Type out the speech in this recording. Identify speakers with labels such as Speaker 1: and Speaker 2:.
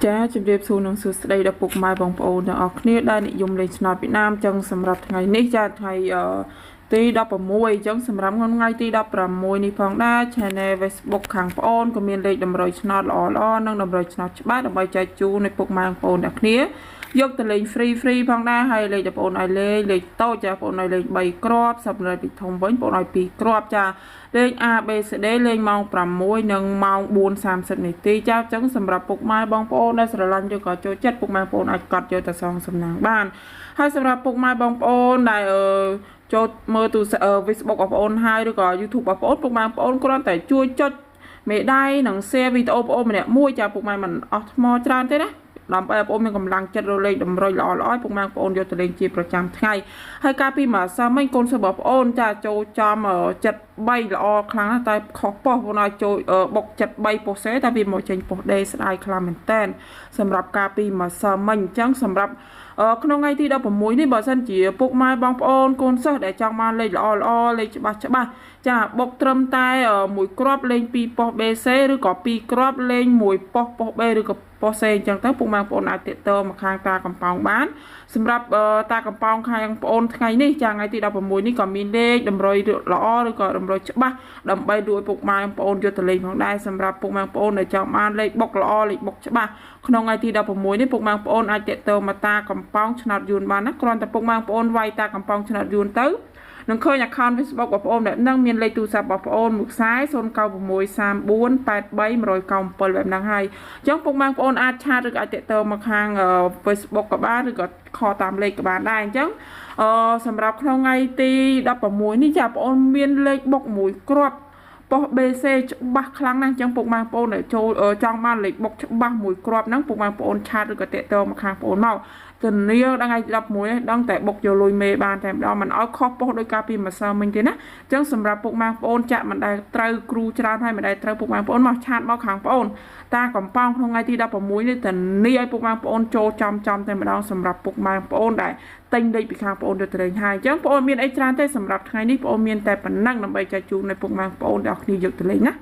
Speaker 1: ចាជំរាបសួរនឹងសួស្តីដល់ពុកម៉ែបងប្អូនទាំងអស់គ្នាដែលនិយមលេងឆ្នោតវៀតណាមចឹងសម្រាប់ថ្ងៃនេះចាថ្ងៃទី16ចឹងសម្រាប់ថ្ងៃទី16នេះផងដែរ Channel Facebook ខាងប្អូនក៏មានលេខតម្រុយឆ្នោតល្អៗនិងតម្រុយឆ្នោតច្បាស់ដើម្បីចែកជូនឲ្យពុកម៉ែបងប្អូនទាំងគ្នាយកទៅលេង free ផងដែរហើយលេខបងប្អូនឲ្យលេខតូចចាបងប្អូនឲ្យលេខ3គ្រាប់សម្រាប់ពីធំវិញបងប្អូនឲ្យ2គ្រាប់ចាលេខ A B C D លេខម៉ោង6និងម៉ោង4:30នាទីចាអញ្ចឹងសម្រាប់ពុកម៉ែបងប្អូនដែលស្រឡាញ់ឬក៏ចូលចិត្តពុកម៉ែបងប្អូនអាចកត់យកទៅសងសំណាងបានហើយសម្រាប់ពុកម៉ែបងប្អូនដែលចូលមើលទូ Facebook បងប្អូនហើយឬក៏ YouTube បងប្អូនពុកម៉ែបងប្អូនគ្រាន់តែជួយចុចមេដៃនិង share វីដេអូបងប្អូនម្នាក់មួយចាពុកម៉ែមិនអស់ថ្មច្រើនទេណាដើម្បីបងប្អូនមានកម្លាំងចិត្តរលេងតម្រុយល្អៗពុកម៉ែបងប្អូនយកទៅលេងជាប្រចាំថ្ងៃហើយកាលពីមួយសៅមិញកូនសិស្សបងប្អូនចាចូលចំចិត្ត3ល្អខ្លាំងណាស់តែខុសប៉ុស្តិ៍បងឲ្យចូលបុកចិត្ត3ប៉ុស្តិ៍សេតែវាមកចេញប៉ុស្តិ៍ដេស្ដាយខ្លាំងមែនតើសម្រាប់កាលពីមួយសៅមិញអញ្ចឹងសម្រាប់ក្នុងថ្ងៃទី16នេះបើសិនជាពុកម៉ែបងប្អូនកូនសិស្សដែលចង់បានលេខល្អលេខច្បាស់ចាបុកត្រឹមតែមួយគ្រាប់លេង2ប៉ុស្តិ៍ BC ឬក៏2គ្រាប់លេង1ប៉ុស្តិ៍ B ឬក៏ប៉ុស្តិ៍ C អញ្ចឹងទៅពុកម៉ែបងប្អូនអាចទាក់ទងមកខាងតាកំប៉ោងបានសម្រាប់តាកំប៉ោងខាងបងប្អូនថ្ងៃនេះចាថ្ងៃទី16នេះក៏មានលេខតម្រុយល្អឬក៏តម្រុយច្បាស់ដើម្បីជួយពុកម៉ែបងប្អូនយកទៅលេងផងដែរសម្រាប់ពុកម៉ែបងប្អូនដែលចង់បានលេខបុកល្អលេខបុកច្បាស់ក្នុងថ្ងៃទី16នេះពុកម៉ែបងប្អូនអាចទាក់ទងមកតាកំប៉ោងឆ្នោតយួនបានណាគ្រាន់តែពុកម៉ែបងប្អូនវាយតាកំប៉ោងឆ្នោតយួនទៅនឹងឃើញ account Facebook បងប្អូនដែលនឹងមានលេខទូរស័ព្ទបងប្អូនមួយខ្សែ0963431197បែបហ្នឹងហើយអញ្ចឹងពុកម៉ែបងប្អូនអាចឆាតឬក៏អាចទាក់ទងមកខាង Facebook ក៏បានឬក៏ខលតាមលេខក៏បានដែរអញ្ចឹងសម្រាប់ក្នុងថ្ងៃទី16នេះចាបងប្អូនមានលេខបុកមួយគ្រាប់ប៉ុស្តិ៍ BC ច្បាស់ខ្លាំងណាស់អញ្ចឹងពុកម៉ែបងប្អូនដែលចូលចង់បានលេខបុកច្បាស់មួយគ្រាប់ហ្នឹងពុកម៉ែបងប្អូនឆាតឬក៏ទាក់ទងមកខាងបងប្អូនមកទៅនាងដល់ថ្ងៃ11នេះដឹងតែបុកយកលុយមេបានតែម្ដងមិនឲ្យខុសប៉ុស្តិ៍ដោយការពីម្សិលមិញទេណាអញ្ចឹងសម្រាប់ពុកម៉ែបងប្អូនចាក់មិនដែលត្រូវគ្រូច្រើនហើយមិនដែលត្រូវពុកម៉ែបងប្អូនមកឆាតមកខាងបងប្អូនតាកំប៉ោងក្នុងថ្ងៃទី16នេះទៅនាងឲ្យពុកម៉ែបងប្អូនចូលចំតែម្ដងសម្រាប់ពុកម៉ែបងប្អូនដែលទិញលេខពីខាងបងប្អូនទៅត្រេងហើយអញ្ចឹងបងប្អូនមានអីច្រើនទេសម្រាប់ថ្ងៃនេះបងប្អូនមានតែប៉ុណ្ណឹងដើម្បីចែកជូនដល់ពុកម៉ែបងប្អូនទាំងអស់គ្នាយកទៅលេងណា